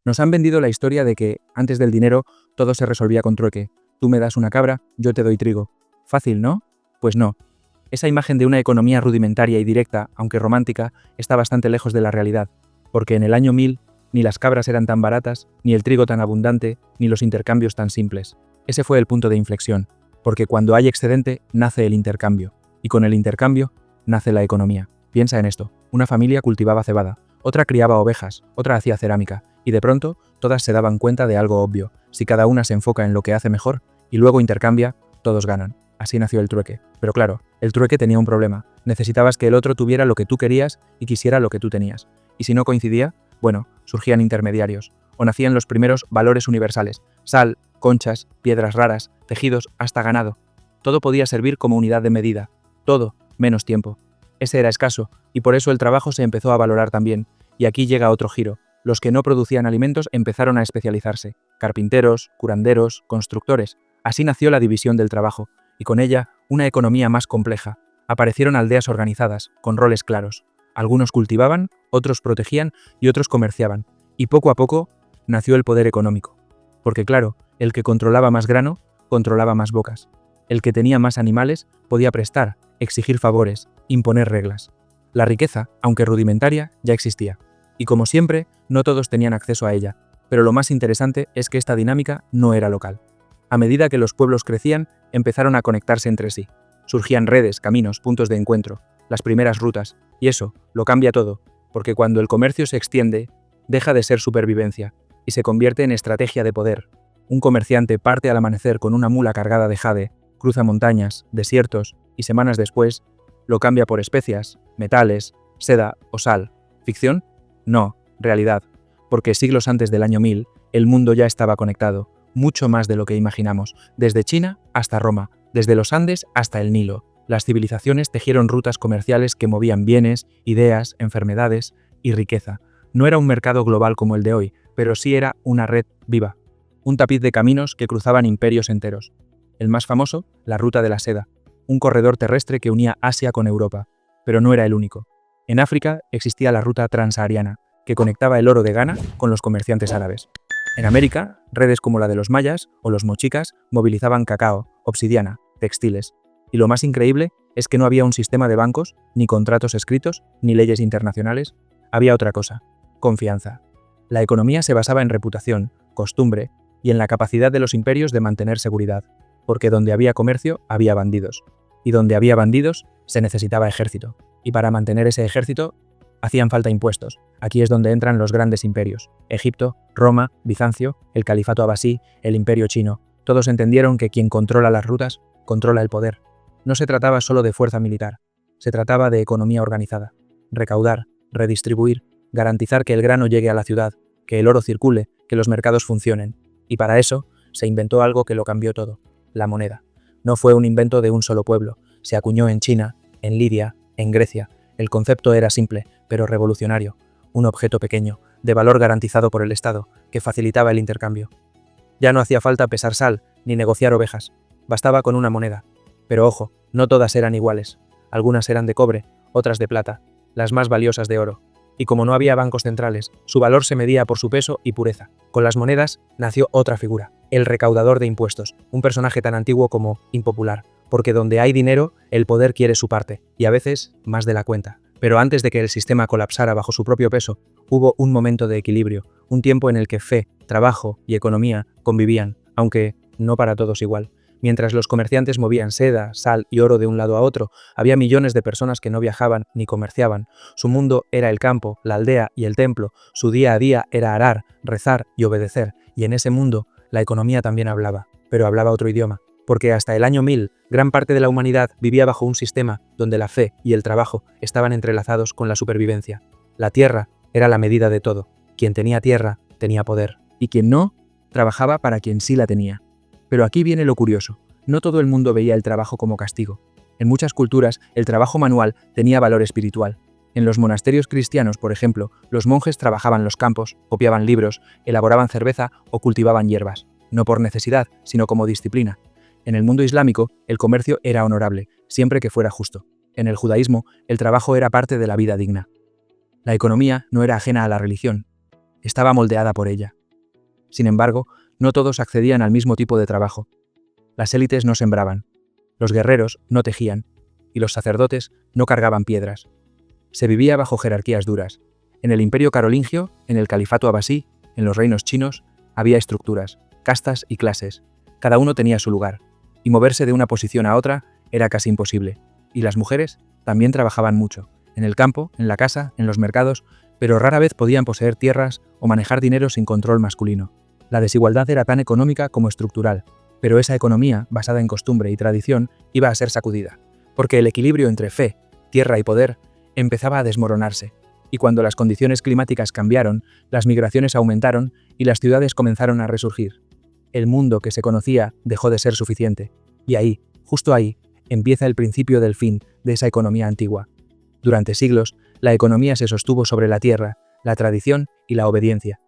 Nos han vendido la historia de que, antes del dinero, todo se resolvía con trueque. Tú me das una cabra, yo te doy trigo. Fácil, ¿no? Pues no. Esa imagen de una economía rudimentaria y directa, aunque romántica, está bastante lejos de la realidad, porque en el año 1000 ni las cabras eran tan baratas, ni el trigo tan abundante, ni los intercambios tan simples. Ese fue el punto de inflexión, porque cuando hay excedente, nace el intercambio, y con el intercambio, nace la economía. Piensa en esto, una familia cultivaba cebada, otra criaba ovejas, otra hacía cerámica, y de pronto, todas se daban cuenta de algo obvio: si cada una se enfoca en lo que hace mejor, y luego intercambia, todos ganan. Así nació el trueque. Pero claro, el trueque tenía un problema. Necesitabas que el otro tuviera lo que tú querías y quisiera lo que tú tenías. Y si no coincidía, bueno, surgían intermediarios, o nacían los primeros valores universales: sal, conchas, piedras raras, tejidos, hasta ganado. Todo podía servir como unidad de medida. Todo, menos tiempo. Ese era escaso, y por eso el trabajo se empezó a valorar también. Y aquí llega otro giro. Los que no producían alimentos empezaron a especializarse: carpinteros, curanderos, constructores. Así nació la división del trabajo, y con ella una economía más compleja. Aparecieron aldeas organizadas, con roles claros. Algunos cultivaban, otros protegían y otros comerciaban. Y poco a poco nació el poder económico. Porque claro, el que controlaba más grano, controlaba más bocas. El que tenía más animales podía prestar, exigir favores, imponer reglas. La riqueza, aunque rudimentaria, ya existía. Y como siempre, no todos tenían acceso a ella. Pero lo más interesante es que esta dinámica no era local. A medida que los pueblos crecían, empezaron a conectarse entre sí. Surgían redes, caminos, puntos de encuentro, las primeras rutas. Y eso lo cambia todo, porque cuando el comercio se extiende, deja de ser supervivencia y se convierte en estrategia de poder. Un comerciante parte al amanecer con una mula cargada de jade, cruza montañas, desiertos y semanas después lo cambia por especias, metales, seda o sal. ¿Ficción? No, realidad. Porque siglos antes del año 1000, el mundo ya estaba conectado, mucho más de lo que imaginamos, desde China hasta Roma, desde los Andes hasta el Nilo. Las civilizaciones tejieron rutas comerciales que movían bienes, ideas, enfermedades y riqueza. No era un mercado global como el de hoy, pero sí era una red viva. Un tapiz de caminos que cruzaban imperios enteros. El más famoso, la Ruta de la Seda, un corredor terrestre que unía Asia con Europa. Pero no era el único. En África existía la Ruta Transahariana, que conectaba el oro de Ghana con los comerciantes árabes. En América, redes como la de los mayas o los mochicas movilizaban cacao, obsidiana, textiles. Y lo más increíble es que no había un sistema de bancos, ni contratos escritos, ni leyes internacionales. Había otra cosa: confianza. La economía se basaba en reputación, costumbre y en la capacidad de los imperios de mantener seguridad, porque donde había comercio había bandidos, y donde había bandidos se necesitaba ejército, y para mantener ese ejército hacían falta impuestos. Aquí es donde entran los grandes imperios: Egipto, Roma, Bizancio, el califato abasí, el imperio chino. Todos entendieron que quien controla las rutas, controla el poder. No se trataba solo de fuerza militar, se trataba de economía organizada. Recaudar, redistribuir, garantizar que el grano llegue a la ciudad, que el oro circule, que los mercados funcionen. Y para eso se inventó algo que lo cambió todo: la moneda. No fue un invento de un solo pueblo, se acuñó en China, en Lidia, en Grecia. El concepto era simple, pero revolucionario: un objeto pequeño, de valor garantizado por el Estado, que facilitaba el intercambio. Ya no hacía falta pesar sal, ni negociar ovejas, bastaba con una moneda. Pero ojo, no todas eran iguales. Algunas eran de cobre, otras de plata, las más valiosas de oro. Y como no había bancos centrales, su valor se medía por su peso y pureza. Con las monedas nació otra figura: el recaudador de impuestos, un personaje tan antiguo como impopular, porque donde hay dinero, el poder quiere su parte, y a veces más de la cuenta. Pero antes de que el sistema colapsara bajo su propio peso, hubo un momento de equilibrio, un tiempo en el que fe, trabajo y economía convivían, aunque no para todos igual. Mientras los comerciantes movían seda, sal y oro de un lado a otro, había millones de personas que no viajaban ni comerciaban. Su mundo era el campo, la aldea y el templo. Su día a día era arar, rezar y obedecer. Y en ese mundo, la economía también hablaba, pero hablaba otro idioma. Porque hasta el año 1000, gran parte de la humanidad vivía bajo un sistema donde la fe y el trabajo estaban entrelazados con la supervivencia. La tierra era la medida de todo. Quien tenía tierra tenía poder. Y quien no, trabajaba para quien sí la tenía. Pero aquí viene lo curioso: no todo el mundo veía el trabajo como castigo. En muchas culturas, el trabajo manual tenía valor espiritual. En los monasterios cristianos, por ejemplo, los monjes trabajaban los campos, copiaban libros, elaboraban cerveza o cultivaban hierbas, no por necesidad, sino como disciplina. En el mundo islámico, el comercio era honorable, siempre que fuera justo. En el judaísmo, el trabajo era parte de la vida digna. La economía no era ajena a la religión, estaba moldeada por ella. Sin embargo, no todos accedían al mismo tipo de trabajo. Las élites no sembraban, los guerreros no tejían, y los sacerdotes no cargaban piedras. Se vivía bajo jerarquías duras. En el Imperio Carolingio, en el Califato Abasí, en los reinos chinos, había estructuras, castas y clases. Cada uno tenía su lugar, y moverse de una posición a otra era casi imposible. Y las mujeres también trabajaban mucho, en el campo, en la casa, en los mercados, pero rara vez podían poseer tierras o manejar dinero sin control masculino. La desigualdad era tan económica como estructural, pero esa economía, basada en costumbre y tradición, iba a ser sacudida, porque el equilibrio entre fe, tierra y poder empezaba a desmoronarse, y cuando las condiciones climáticas cambiaron, las migraciones aumentaron y las ciudades comenzaron a resurgir. El mundo que se conocía dejó de ser suficiente, y ahí, justo ahí, empieza el principio del fin de esa economía antigua. Durante siglos, la economía se sostuvo sobre la tierra, la tradición y la obediencia,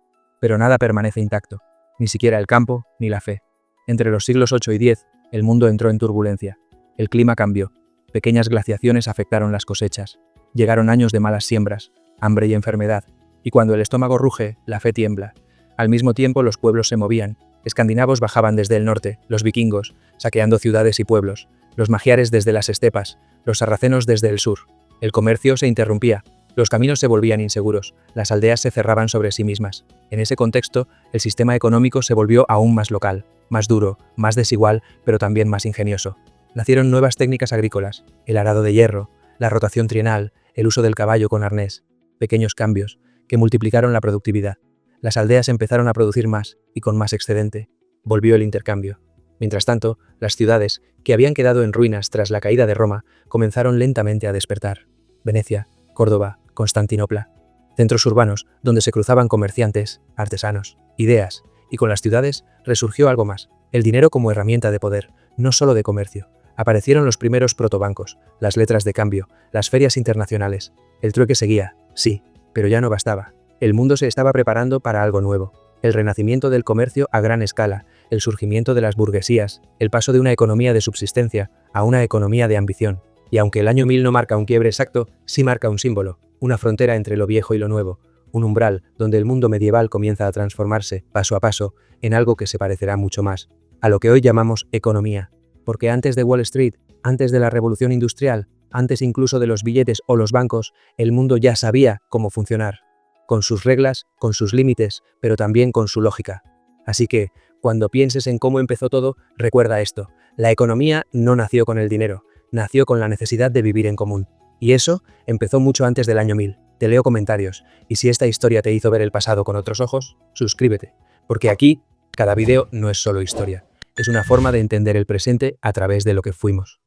pero nada permanece intacto, ni siquiera el campo ni la fe. Entre los siglos 8 y 10, el mundo entró en turbulencia. El clima cambió, pequeñas glaciaciones afectaron las cosechas, llegaron años de malas siembras, hambre y enfermedad, y cuando el estómago ruge, la fe tiembla. Al mismo tiempo los pueblos se movían, escandinavos bajaban desde el norte, los vikingos, saqueando ciudades y pueblos, los magiares desde las estepas, los sarracenos desde el sur. El comercio se interrumpía, los caminos se volvían inseguros, las aldeas se cerraban sobre sí mismas. En ese contexto, el sistema económico se volvió aún más local, más duro, más desigual, pero también más ingenioso. Nacieron nuevas técnicas agrícolas, el arado de hierro, la rotación trienal, el uso del caballo con arnés, pequeños cambios que multiplicaron la productividad. Las aldeas empezaron a producir más y con más excedente. Volvió el intercambio. Mientras tanto, las ciudades, que habían quedado en ruinas tras la caída de Roma, comenzaron lentamente a despertar. Venecia, Córdoba, Constantinopla. Centros urbanos donde se cruzaban comerciantes, artesanos, ideas, y con las ciudades resurgió algo más, el dinero como herramienta de poder, no solo de comercio. Aparecieron los primeros protobancos, las letras de cambio, las ferias internacionales. El trueque seguía, sí, pero ya no bastaba. El mundo se estaba preparando para algo nuevo. El renacimiento del comercio a gran escala, el surgimiento de las burguesías, el paso de una economía de subsistencia a una economía de ambición. Y aunque el año 1000 no marca un quiebre exacto, sí marca un símbolo, una frontera entre lo viejo y lo nuevo, un umbral donde el mundo medieval comienza a transformarse, paso a paso, en algo que se parecerá mucho más a lo que hoy llamamos economía. Porque antes de Wall Street, antes de la revolución industrial, antes incluso de los billetes o los bancos, el mundo ya sabía cómo funcionar, con sus reglas, con sus límites, pero también con su lógica. Así que, cuando pienses en cómo empezó todo, recuerda esto: la economía no nació con el dinero, nació con la necesidad de vivir en común. Y eso empezó mucho antes del año 1000. Te leo comentarios, y si esta historia te hizo ver el pasado con otros ojos, suscríbete, porque aquí, cada video no es solo historia, es una forma de entender el presente a través de lo que fuimos.